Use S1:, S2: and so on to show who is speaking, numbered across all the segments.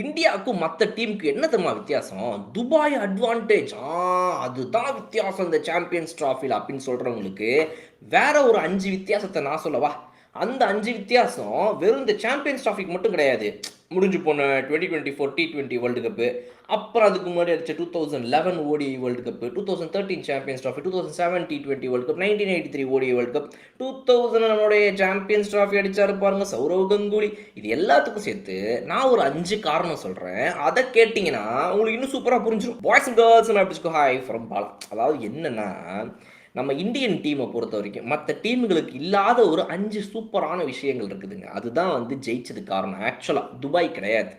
S1: இந்தியாவுக்கும் மற்ற டீமுக்கு என்ன தெரியுமா வித்தியாசம்? துபாய் அட்வான்டேஜ் அதுதான் வித்தியாசம் இந்த சாம்பியன்ஸ் ட்ராஃபியில் அப்படின்னு சொல்கிறவங்களுக்கு வேற ஒரு 5 வித்தியாசத்தை நான் சொல்லவா? அந்த 5 வித்தியாசம் வெறும் இந்த சாம்பியன்ஸ் ட்ராஃபிக்கு மட்டும் கிடையாது. முடிஞ்சு போன 2024 T20 வேர்ல்டு கப்பு, அப்புறம் அதுக்கு முன்னாடி அடிச்ச 2011 ODI world cup, 2013 champions trophy, 2007 T20 world cup, 1983 ODI world cup, 2000 champions trophy அடிச்சாரு பாருங்க சௌரவ் கங்குலி. இது எல்லாத்துக்கும் சேர்த்து நான் ஒரு 5 காரணம் சொல்றேன். அதை கேட்டீங்கன்னா உங்களுக்கு இன்னும் சூப்பரா புரிஞ்சிடும். Boys and girls hi from Bala. அதாவது என்னன்னா, நம்ம இந்தியன் டீமை பொறுத்த வரைக்கும் மற்ற டீமுகளுக்கு இல்லாத ஒரு 5 சூப்பரான விஷயங்கள் இருக்குதுங்க. அதுதான் வந்து ஜெயிச்சது காரணம். ஆக்சுவலாக துபாய் கிடையாது.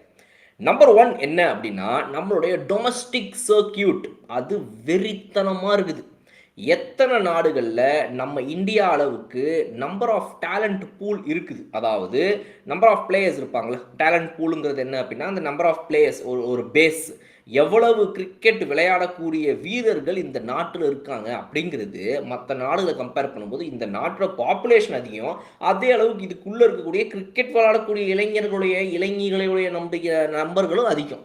S1: நம்பர் 1 என்ன அப்படின்னா, நம்மளுடைய டொமஸ்டிக் சர்க்கியூட். அது வெறித்தனமாக இருக்குது. எத்தனை நாடுகளில் நம்ம இந்தியா அளவுக்கு நம்பர் ஆஃப் டேலண்ட் பூல் இருக்குது. அதாவது நம்பர் ஆஃப் பிளேயர்ஸ் இருப்பாங்களே. டேலண்ட் பூலுங்கிறது என்ன அப்படின்னா, அந்த நம்பர் ஆஃப் பிளேயர்ஸ், ஒரு பேஸ், எவ்வளவு கிரிக்கெட் விளையாடக்கூடிய வீரர்கள் இந்த நாட்டில் இருக்காங்க அப்படிங்கிறது மற்ற நாடுகளை கம்பேர் பண்ணும்போது இந்த நாட்டோட பாப்புலேஷன் அதிகம். அதே அளவுக்கு இதுக்குள்ளே இருக்கக்கூடிய கிரிக்கெட் விளையாடக்கூடிய இளைஞர்களுடைய நம்பர்களும் அதிகம்.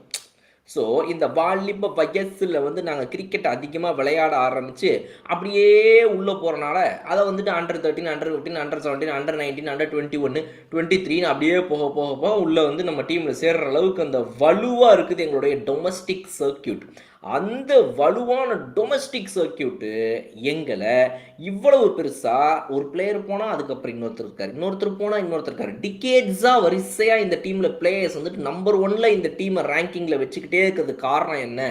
S1: ஸோ இந்த வாலிப வயசில் வந்து நாங்கள் கிரிக்கெட் அதிகமாக விளையாட ஆரம்பித்து அப்படியே உள்ளே போகிறனால அதை வந்துட்டு under 13, under 15, under 17, under 19, under 21, 23 அப்படியே போக போக போக உள்ளே வந்து நம்ம டீமில் சேர்கிற அளவுக்கு அந்த வலுவாக இருக்குது எங்களுடைய டொமஸ்டிக் சர்க்கியூட். அந்த வலுவான டொமஸ்டிக் சர்க்கியூட்டு எங்களை இவ்வளவு பெருசாக ஒரு பிளேயர் போனால் அதுக்கப்புறம் இன்னொருத்தர் போனால் இன்னொருத்தர் டிகேட்ஸாக வரிசையாக இந்த டீமில் பிளேயர்ஸ் வந்துட்டு நம்பர் 1 இந்த டீமை ரேங்கிங்கில் வச்சுக்கிட்டே இருக்கிறது காரணம் என்ன?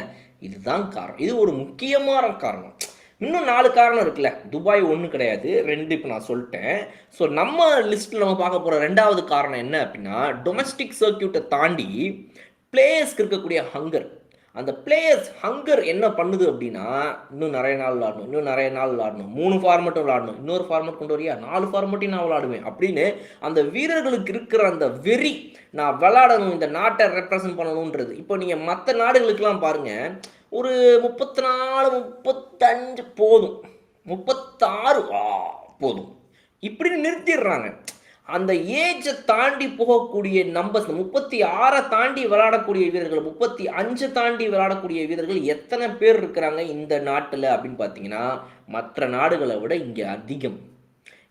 S1: இதுதான் காரணம். இது ஒரு முக்கியமான காரணம். இன்னும் 4 காரணம் இருக்குல்ல. துபாய் 1 கிடையாது, 2 இப்போ நான் சொல்லிட்டேன். ஸோ நம்ம லிஸ்ட்டில் நம்ம பார்க்க போகிற 2வது காரணம் என்ன அப்படின்னா, டொமஸ்டிக் சர்க்கியூட்டை தாண்டி பிளேயர்ஸ்க்கு இருக்கக்கூடிய ஹங்கர். அந்த பிளேயர்ஸ் ஹங்கர் என்ன பண்ணுது அப்படின்னா, இன்னும் நிறைய நாள் விளாடணும், 3 ஃபார்மெட்டும் விளாடணும், இன்னொரு ஃபார்மெட் கொண்டு வரியா, 4 ஃபார்மெட்டையும் நான் விளாடுவேன் அப்படின்னு அந்த வீரர்களுக்கு இருக்கிற அந்த வெறி, நான் விளாடணும், இந்த நாட்டை ரெப்ரசன்ட் பண்ணணுன்றது. இப்போ நீங்கள் மற்ற நாடுகளுக்கெல்லாம் பாருங்கள், ஒரு 34, 35 போதும், 36 போதும் இப்படின்னு நிறுத்திடுறாங்க. அந்த ஏஜை தாண்டி போகக்கூடிய நம்பர்ஸ், 36 தாண்டி விளையாடக்கூடிய வீரர்கள், 35 தாண்டி விளையாடக்கூடிய வீரர்கள் எத்தனை பேர் இருக்கிறாங்க இந்த நாட்டில் அப்படின்னு பார்த்தீங்கன்னா, மற்ற நாடுகளை விட இங்கே அதிகம்.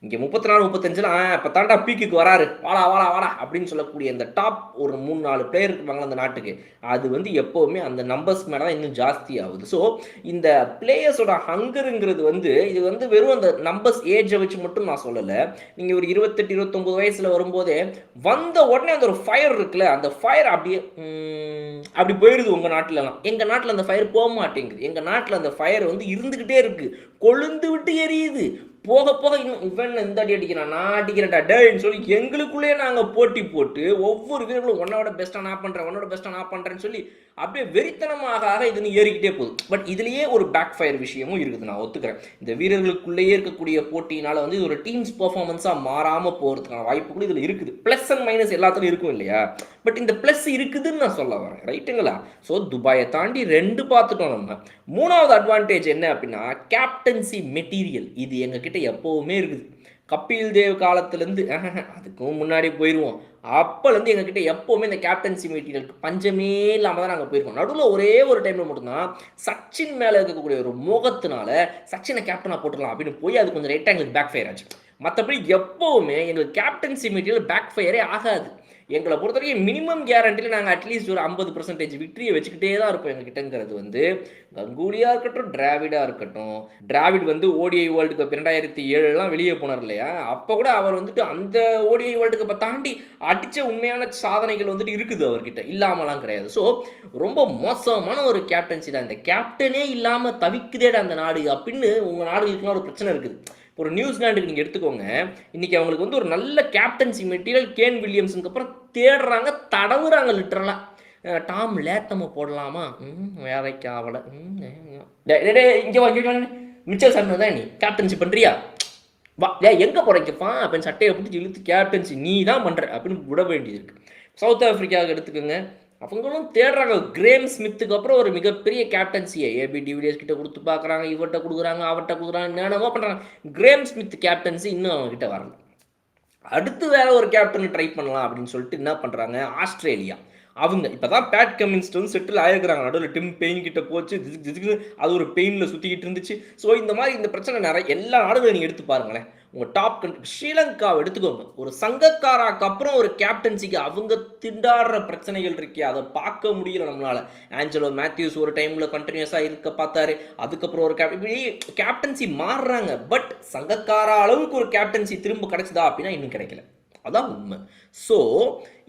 S1: இங்கே 34, 35 இப்போ தாண்டா பீக்குக்கு வராரு, வாடா வாடா வாடா அப்படின்னு சொல்லக்கூடிய அந்த டாப் ஒரு 3-4 பிளேயர் இருப்பாங்க அந்த நாட்டுக்கு. அது வந்து எப்போவுமே அந்த நம்பர்ஸ் மேலே தான் இன்னும் ஜாஸ்தி ஆகுது. ஸோ இந்த பிளேயர்ஸோட ஹங்கருங்கிறது வந்து, இது வந்து வெறும் அந்த நம்பர்ஸ் ஏஜை வச்சு மட்டும் நான் சொல்லலை. நீங்கள் ஒரு 28, 29 வயசில் வரும்போதே வந்த உடனே அந்த ஒரு ஃபயர் இருக்குல்ல, அந்த ஃபயர் அப்படியே அப்படி போயிடுது உங்கள் நாட்டிலலாம். எங்கள் நாட்டில் அந்த ஃபயர் போக மாட்டேங்குது. எங்கள் நாட்டில் அந்த ஃபயர் வந்து இருந்துக்கிட்டே இருக்குது, கொழுந்து விட்டு எரியுது. போக போக இன்னும் இவன் இந்த அடி அடிக்கிறான், நான் அடிக்கிறேன்டா டேன்னு சொல்லி எங்களுக்குள்ளேயே நாங்கள் போட்டி போட்டு ஒவ்வொரு வீரர்களும் உன்னோட பெஸ்ட்டாக நான் பண்ணுறேன்னு சொல்லி அப்படியே வெறித்தனமாக இதுன்னு ஏறிக்கிட்டே போகுது. பட் இதுலேயே ஒரு பேக் ஃபயர் விஷயமும் இருக்குது, நான் ஒத்துக்கிறேன். இந்த வீரர்களுக்குள்ளேயே இருக்கக்கூடிய போட்டியினால் வந்து இது ஒரு டீம்ஸ் பர்ஃபார்மன்ஸாக மாறாமல் போகிறதுக்கான வாய்ப்பு கூட இதில் இருக்குது. ப்ளஸ் அண்ட் மைனஸ் எல்லாத்துலையும் இருக்கும் இல்லையா? பட் இந்த ப்ளஸ் இருக்குதுன்னு நான் சொல்ல வரேன், ரைட்டுங்களா? ஸோ துபாயை தாண்டி 2 பார்த்துட்டோம். நம்ம 3வது அட்வான்டேஜ் என்ன அப்படின்னா, கேப்டன்சி மெட்டீரியல். இது எங்ககிட்ட எப்போவுமே இருக்குது. கபில் தேவ் காலத்துலேருந்து, அதுக்கும் முன்னாடி போயிடுவோம், அப்போலேருந்து எங்ககிட்ட எப்போவுமே இந்த கேப்டன்சி மெட்டீரியலுக்கு பஞ்சமே இல்லாமல் தான் நாங்கள் போயிருக்கோம். நடுவில் ஒரே ஒரு டைமில் மட்டும்தான் சச்சின் மேலே இருக்கக்கூடிய ஒரு மோகத்தினால சச்சினை கேப்டனாக போட்டுடலாம் அப்படின்னு போய் அது கொஞ்சம் ரைட்டாக எங்களுக்கு பேக் ஃபயர் ஆச்சு. மற்றபடி எப்போவுமே எங்களுக்கு கேப்டன்சி மெட்டீரியல் பேக் ஃபயரே ஆகாது. எங்களை பொறுத்த வரைக்கும் மினிமம் கேரண்டியில் நாங்கள் அட்லீஸ்ட் ஒரு 50% விக்டரியை வச்சுக்கிட்டே தான் இருப்போம் எங்ககிட்டங்கிறது வந்து. கங்குலியாக இருக்கட்டும், டிராவிடாக இருக்கட்டும். டிராவிட் வந்து ஓடிஐ வேர்ல்டு கப் 2007 வெளியே போனார் இல்லையா? அப்போ கூட அவர் வந்துட்டு அந்த ஓடிஐ வேர்ல்டு கப்பை தாண்டி அடித்த உண்மையான சாதனைகள் வந்துட்டு இருக்குது அவர்கிட்ட, இல்லாமலாம் கிடையாது. ஸோ ரொம்ப மோசமான ஒரு கேப்டன்சி தான். இந்த கேப்டனே இல்லாமல் தவிக்குதேட அந்த நாடு அப்படின்னு உங்கள் நாடுகளுக்குலாம் ஒரு பிரச்சனை இருக்குது. ஒரு நியூசிலாண்டுக்கு நீங்கள் எடுத்துக்கோங்க, இன்றைக்கி அவங்களுக்கு வந்து ஒரு நல்ல கேப்டன்சி மெட்டீரியல் கேன் வில்லியம்ஸுக்கு அப்புறம் தேடுறாங்க, தடவுறாங்க லிட்டரலாக. டாம் லேத்தமை போடலாமா? வேலைக்கு ஆகலை. இங்கே வா, மிச்சல் சர்மா தான் நீ கேப்டன்சி பண்ணுறியா? வா எங்கே போகிறீங்கப்பா அப்படின்னு சட்டையை பிடிச்சி இழுத்து கேப்டன்சி நீ தான் பண்ணுற அப்படின்னு விட வேண்டியது இருக்குது. சவுத் ஆஃப்ரிக்காவுக்கு எடுத்துக்கோங்க, அவங்களும் தேடுறாங்க. கிரேம் ஸ்மித்துக்கு அப்புறம் ஒரு மிகப்பெரிய கேப்டன்சியை ஏபி டிவிலியர்ஸ் கிட்ட கொடுத்து பார்க்குறாங்க, இவர்கிட்ட கொடுக்குறாங்க, அவர்கிட்ட கொடுக்குறாங்க, என்னென்னமோ பண்ணுறாங்க. கிரேம் ஸ்மித் கேப்டன்சி இன்னும் அவங்ககிட்ட வரல. அடுத்து வேற ஒரு கேப்டன் ட்ரை பண்ணலாம் அப்படின்னு சொல்லிட்டு என்ன பண்ணுறாங்க, அவங்க இப்பதான் பேட் கமின்ஸ் வந்து செட்டில் ஆயிருக்கிறாங்க. நடுவில் டிம் பெயின் கிட்ட போச்சு, அது ஒரு பெயின்ல சுத்திக்கிட்டு இருந்துச்சு. ஸோ இந்த மாதிரி இந்த பிரச்சனை நிறைய எல்லா நாடுகளையும் நீங்க எடுத்து பாருங்களேன். உங்க டாப் கண்ட்ரி ஸ்ரீலங்காவை எடுத்துக்கோங்க. ஒரு சங்கக்காராக்கு அப்புறம் ஒரு கேப்டன்சிக்கு அவங்க திண்டாடுற பிரச்சனைகள் இருக்கே, அதை பார்க்க முடியல நம்மளால. ஆஞ்சலோ மேத்யூஸ் ஒரு டைம்ல கண்டினியூஸா இருக்க பார்த்தாரு. அதுக்கப்புறம் ஒரு கேப்டன்சி மாறுறாங்க. பட் சங்கக்காரா அளவுக்கு ஒரு கேப்டன்சி திரும்ப கிடைச்சதா அப்படின்னா இன்னும் கிடைக்கல. அதான் உண்மை. ஸோ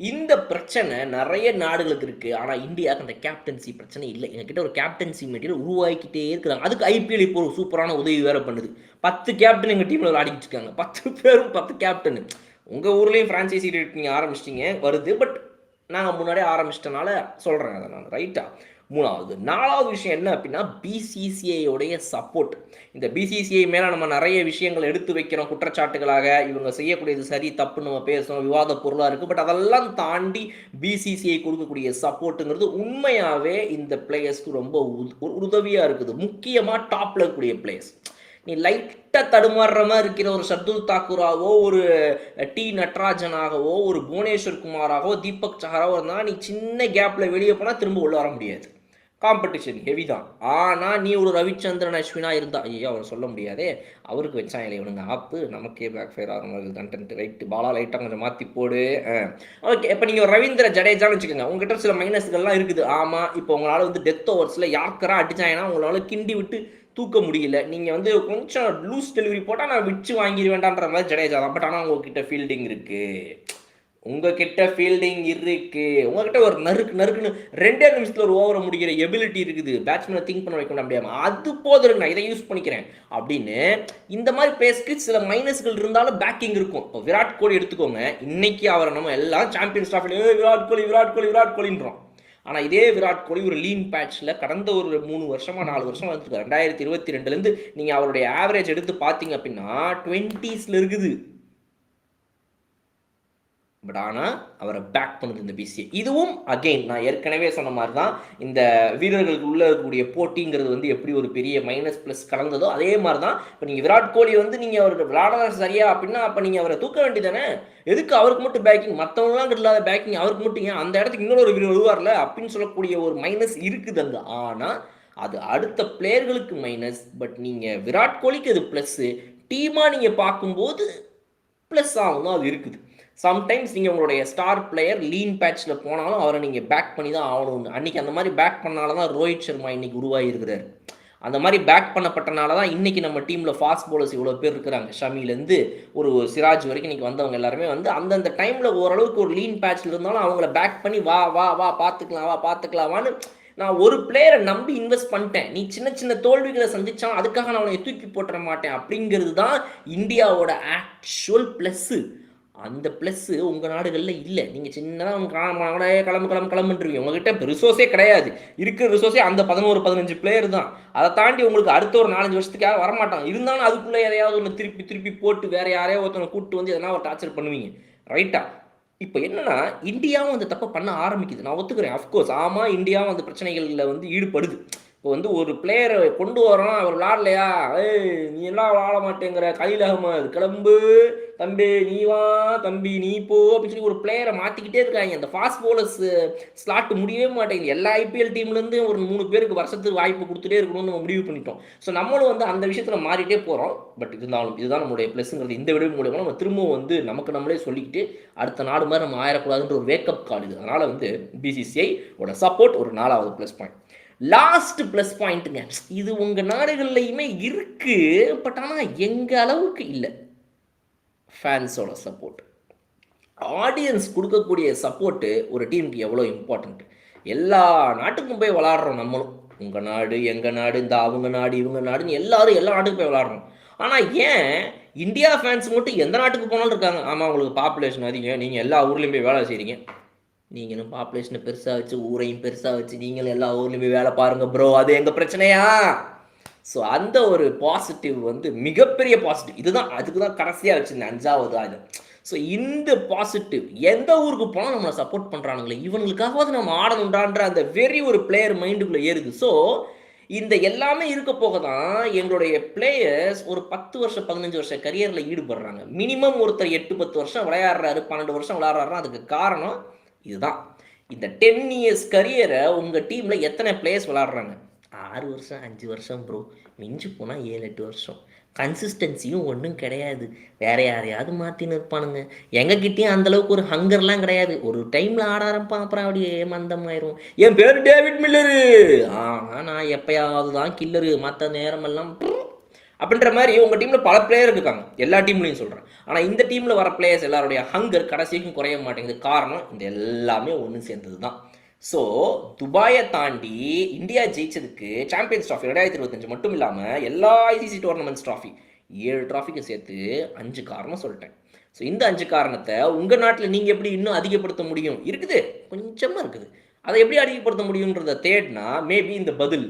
S1: இந்த பிரச்சனை நிறைய நாடுகளுக்கு இருக்குது. ஆனால் இந்தியாவுக்கு அந்த கேப்டன்சி பிரச்சனை இல்லை. எங்ககிட்ட ஒரு கேப்டன்சி மெட்டீரியல் உருவாக்கிட்டே இருக்கிறாங்க. அதுக்கு ஐபிஎல் இப்போ ஒரு சூப்பரான உதவி வேறு பண்ணுது. 10 கேப்டன் எங்கள் டீமில் விளையாடிட்டு இருக்காங்க. 10 பேரும் 10 கேப்டன். உங்கள் ஊர்லேயும் ஃப்ரான்ச்சைசி நீங்கள் ஆரம்பிச்சிட்டிங்க வருது. பட் நாங்கள் முன்னாடியே ஆரம்பிச்சிட்டனால சொல்கிறேன் அதை நான். ரைட்டா? மூணாவது. நாலாவது விஷயம் என்ன அப்படின்னா பிசிசிஐயோடைய சப்போர்ட். இந்த பிசிசிஐ மேலே நம்ம நிறைய விஷயங்கள் எடுத்து வைக்கிறோம் குற்றச்சாட்டுகளாக. இவங்க செய்யக்கூடியது சரி தப்புன்னு நம்ம பேசுகிறோம், விவாத பொருளாக இருக்குது. பட் அதெல்லாம் தாண்டி பிசிசிஐ கொடுக்கக்கூடிய சப்போர்ட்டுங்கிறது உண்மையாகவே இந்த பிளேயர்ஸ்க்கு ரொம்ப உதவியாக இருக்குது. முக்கியமாக டாப்பில் இருக்கக்கூடிய பிளேயர்ஸ். நீ லைட்டாக தடுமாறுற மாதிரி இருக்கிற ஒரு ஷர்துல் தாக்கூராவோ, ஒரு டி நட்ராஜனாகவோ, ஒரு புவனேஸ்வர் குமாராகவோ, தீபக் சஹராவோ இருந்தால் நீ சின்ன கேப்பில் வெளியே போனால் திரும்ப உள்ள வர முடியாது. காம்படிஷன் ஹெவி தான். ஆனால் நீ ஒரு ரவிச்சந்திரன் அஸ்வினா இருந்தால் ஐயோ அவர் சொல்ல முடியாதே, அவருக்கு வச்சா இல்லை இவனுங்க ஆப்பு, நமக்கே பேக் ஃபயர் ஆகிற மாதிரி கண்டென்ட். ரைட்டு, பாலா லைட்டாக கொஞ்சம் மாற்றி போடு. ஓகே, இப்போ நீங்கள் ஒரு ரவீந்திர ஜடேஜான்னு வச்சுக்கோங்க. உங்ககிட்ட சில மைனஸ்கள்லாம் இருக்குது. ஆமாம், இப்போ உங்களால் வந்து டெத் ஓவர்ஸில் யாருக்கரா அடிச்சாங்கன்னா உங்களால் கிண்டி விட்டு தூக்க முடியல. நீங்கள் வந்து கொஞ்சம் லூஸ் டெலிவரி போட்டால் நான் விச்சு வாங்கிடுவேண்டான்ற மாதிரி ஜடேஜா தான். பட் ஆனால் உங்ககிட்ட ஃபீல்டிங் இருக்குது, உங்ககிட்ட ஃபீல்டிங் இருக்கு, உங்ககிட்ட ஒரு நறுக்குன்னு 2 நிமிஷத்தில் ஒரு ஓவரை முடிக்கிற எபிலிட்டி இருக்குது. பேட்ஸ்மேனை திங்க் பண்ண வைக்க முடியாமல் அது போதும், நான் இதை யூஸ் பண்ணிக்கிறேன் அப்படின்னு இந்த மாதிரி பேஸ்க்கு சில மைனஸ்கள் இருந்தாலும் பேக்கிங் இருக்கும். இப்போ விராட் கோலி எடுத்துக்கோங்க. இன்னைக்கு அவரை நம்ம எல்லாம் சாம்பியன்ஸ் ட்ராஃபில விராட் கோலி விராட் கோலி விராட் கோலின்றோம். ஆனால் இதே விராட் கோலி ஒரு லீன் பேட்சில் கடந்த ஒரு 3 வருஷமா 4 வருஷம் வந்துருக்கு. 2022லேருந்து நீங்கள் அவருடைய ஆவரேஜ் எடுத்து பார்த்தீங்க அப்படின்னா 20s இருக்குது. பட் ஆனால் அவரை பேக் பண்ணுது இந்த பிசிஏ. இதுவும் அகெயின் நான் ஏற்கனவே சொன்ன மாதிரி தான், இந்த வீரர்களுக்கு உள்ள இருக்கக்கூடிய போட்டிங்கிறது வந்து எப்படி ஒரு பெரிய மைனஸ் ப்ளஸ் கலந்ததோ அதே மாதிரி தான். இப்போ நீங்கள் விராட் கோலி வந்து நீங்கள் அவருக்கு விளையாட சரியா அப்படின்னா அப்போ நீங்கள் அவரை தூக்க வேண்டியதானே. எதுக்கு அவருக்கு மட்டும் பேக்கிங், மற்றவங்களாம் இல்லாத பேக்கிங் அவருக்கு மட்டும் ஏன் அந்த இடத்துக்கு இன்னொரு வீரர் வருவார்ல அப்படின்னு சொல்லக்கூடிய ஒரு மைனஸ் இருக்குது அங்கே. ஆனால் அது அடுத்த பிளேயர்களுக்கு மைனஸ். பட் நீங்கள் விராட் கோலிக்கு அது ப்ளஸ்ஸு. டீமாக நீங்கள் பார்க்கும்போது ப்ளஸ் ஆகும், அது இருக்குது. சம்டைம்ஸ் நீங்கள் உங்களுடைய ஸ்டார் பிளேயர் லீன் பேட்சில் போனாலும் அவரை நீங்கள் பேக் பண்ணி தான் ஆகணும். அன்றைக்கி அந்த மாதிரி பேக் பண்ணனால தான் ரோஹித் சர்மா இன்றைக்கி உருவாகிருக்கிறார். அந்த மாதிரி பேக் பண்ணப்பட்டனால தான் இன்றைக்கி நம்ம டீமில் ஃபாஸ்ட் பவுலர்ஸ் இவ்வளோ பேர் இருக்கிறாங்க. ஷமிலேருந்து ஒரு சிராஜ் வரைக்கும் இன்றைக்கி வந்தவங்க எல்லாருமே வந்து அந்தந்த டைமில் ஓரளவுக்கு ஒரு லீன் பேட்சில் இருந்தாலும் அவங்கள பேக் பண்ணி வா வா வா பார்த்துக்கலாமான்னு நான் ஒரு பிளேயரை நம்பி இன்வெஸ்ட் பண்ணிட்டேன். நீ சின்ன சின்ன தோல்விகளை சந்திச்சாலும் அதுக்காக நான் அவனை தூக்கி போட்டுற மாட்டேன் அப்படிங்கிறது தான் இந்தியாவோட ஆக்சுவல் ப்ளஸ்ஸு. அந்த ப்ளஸ்ஸு உங்கள் நாடுகளில் இல்லை. நீங்கள் சின்னதாக கிளம்புன்றீங்க. உங்ககிட்ட ரிசோர்ஸே கிடையாது. இருக்கிற ரிசோர்ஸே அந்த 11-15 பிளேயர் தான். அதை தாண்டி உங்களுக்கு அடுத்த ஒரு 4-5 வருஷத்துக்கு யாரும் வரமாட்டாங்க. இருந்தாலும் அதுக்குள்ளே எதையாவது ஒன்று திருப்பி போட்டு வேறு யாரையோ ஒருத்தவங்க கூப்பிட்டு வந்து எதனா ஒரு டார்ச்சர் பண்ணுவீங்க. ரைட்டா? இப்போ என்னன்னா இந்தியாவும் அந்த தப்பை பண்ண ஆரம்பிக்குது. நான் ஒத்துக்கிறேன், அஃப்கோர்ஸ். ஆமாம், இந்தியாவும் அந்த பிரச்சனைகளில் வந்து ஈடுபடுது. இப்போ வந்து ஒரு பிளேயரை கொண்டு வரோம், அவர் விளாடலையா, நீ எல்லாம் விளாட மாட்டேங்கிற, கலீல் அகமது கிளம்பு தம்பி, நீ வா தம்பி நீ போ அப்படின்னு சொல்லி ஒரு பிளேயரை மாற்றிக்கிட்டே இருக்காங்க. அந்த ஃபாஸ்ட் பவுலர்ஸ் ஸ்லாட் முடியவே மாட்டேங்குது. எல்லா ஐபிஎல் டீம்லேருந்து ஒரு 3 பேருக்கு வருஷத்துக்கு வாய்ப்பு கொடுத்துட்டே இருக்கணும்னு நம்ம முடிவு பண்ணிட்டோம். ஸோ நம்மளும் வந்து அந்த விஷயத்தில் மாறிட்டே போகிறோம். பட் இருந்தாலும் இதுதான் நம்மளுடைய ப்ளஸ்ங்கிறது. இந்த விட மூலியமாக நம்ம திரும்பவும் வந்து நமக்கு நம்மளே சொல்லிக்கிட்டு அடுத்த நாடு மாதிரி நம்ம ஆயிடக்கூடாதுன்ற ஒரு வேக்கப் கால் இது. அதனால் வந்து பிசிசிஐயோட சப்போர்ட் ஒரு 4வது ப்ளஸ் பாயிண்ட். லாஸ்ட் ப்ளஸ் பாயிண்ட்டுங்க, இது உங்கள் நாடுகள்லையுமே இருக்குது. பட் ஆனால் எங்கள் அளவுக்கு இல்லை. ஃபேன்ஸோட சப்போர்ட், ஆடியன்ஸ் கொடுக்கக்கூடிய சப்போர்ட்டு ஒரு டீமுக்கு எவ்வளோ இம்பார்ட்டண்ட். எல்லா நாட்டுக்கும் போய் விளாட்றோம் நம்மளும். உங்கள் நாடு எங்கள் நாடு இந்த அவங்க நாடு இவங்க நாடுன்னு எல்லாரும் எல்லா நாட்டுக்கும் போய் விளாட்றோம். ஆனால் ஏன் இந்தியா ஃபேன்ஸ் மட்டும் எந்த நாட்டுக்கு போனாலும் இருக்காங்க. ஆமாம், உங்களுக்கு பாப்புலேஷன் அதிகம், நீங்கள் எல்லா ஊர்லேயும் போய் வேலை செய்கிறீங்க. நீங்களும் பாப்புலேஷனை பெருசாக வச்சு ஊரையும் பெருசாக வச்சு நீங்களும் எல்லா ஊர்லேயும் போய் வேலை பாருங்கள் ப்ரோ, அது எங்கள் பிரச்சனையா? ஸோ அந்த ஒரு பாசிட்டிவ் வந்து மிகப்பெரிய பாசிட்டிவ். இதுதான் அதுக்கு தான் கடைசியாக வச்சுருந்தேன் 5வது அது. ஸோ இந்த பாசிட்டிவ் எந்த ஊருக்கு போனால் நம்மளை சப்போர்ட் பண்ணுறானுங்களே, இவங்களுக்காகவாது நம்ம ஆடணுன்றான்ற அந்த வெறி ஒரு பிளேயர் மைண்டுக்குள்ளே ஏறுது. ஸோ இந்த எல்லாமே இருக்க போக தான் எங்களுடைய பிளேயர்ஸ் ஒரு 10 வருஷம் 15 வருஷம் கரியரில் ஈடுபடுறாங்க. மினிமம் ஒருத்தர் 8-10 வருஷம் விளையாடுறாரு, 12 வருஷம் விளையாடுறாருன்னா அதுக்கு காரணம் இதுதான். இந்த 10 இயர்ஸ் கரியரை உங்கள் டீமில் எத்தனை பிளேயர்ஸ் விளாட்றாங்க? 6 வருஷம் 5 வருஷம் ப்ரோ, மிஞ்சி போனால் 7-8 வருஷம். கன்சிஸ்டன்சியும் ஒன்றும் கிடையாது. வேறு யாரையாவது மாற்றின்னு இருப்பானுங்க. எங்ககிட்டயும் அந்தளவுக்கு ஒரு ஹங்கர்லாம் கிடையாது. ஒரு டைமில் ஆட ஆரம்பிப்பான், அப்புறம் அப்படியே மந்தமாயிரும். என் பேர் டேவிட் மில்லரு, ஆனால் நான் எப்பயாவது தான் கில்லரு, மற்ற நேரமெல்லாம் அப்படின்ற மாதிரி உங்கள் டீமில் பல பிளேயர் இருக்காங்க, எல்லா டீம்லையும் சொல்கிறேன். ஆனால் இந்த டீமில் வர பிளேயர்ஸ் எல்லாருடைய ஹங்கர் கடைசிக்கும் குறைய மாட்டேங்குது. காரணம் இந்த எல்லாமே ஒன்று சேர்ந்தது தான். ஸோ துபாயை தாண்டி இந்தியா ஜெயிச்சதுக்கு சாம்பியன்ஸ் ட்ராஃபி 2025 மட்டும் இல்லாமல் எல்லா ஐசிசி டோர்னமெண்ட்ஸ் ட்ராஃபி 7 ட்ராஃபிக்கு சேர்த்து 5 காரணம் சொல்லிட்டேன். ஸோ இந்த 5 காரணத்தை உங்கள் நாட்டில் நீங்கள் எப்படி இன்னும் அதிகப்படுத்த முடியும்? இருக்குது, கொஞ்சமாக இருக்குது. அதை எப்படி அதிகப்படுத்த முடியுன்றதை தேடினா மேபி இந்த பதில்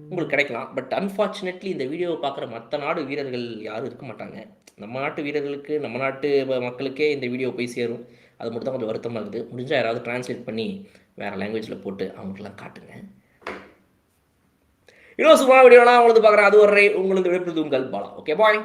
S1: உங்களுக்கு கிடைக்கலாம். பட் அன்ஃபார்ச்சுனேட்லி இந்த வீடியோவை பார்க்குற மற்ற நாடு வீரர்கள் யாரும் இருக்க மாட்டாங்க. நம்ம நாட்டு வீரர்களுக்கு, நம்ம நாட்டு மக்களுக்கே இந்த வீடியோ போய் சேரும். அது மட்டும் தான் கொஞ்சம் வருத்தமாக இருக்குது. முடிஞ்சால் யாராவது டிரான்ஸ்லேட் பண்ணி வேறு லாங்குவேஜில் போட்டு அவங்களுக்குலாம் காட்டுங்க. இன்னும் சும்மா வீடியோலாம் உங்களுக்கு பார்க்குறேன். அது ஒரு உங்களுக்கு விழுப்புது உங்கள் பாலா. Okay bye.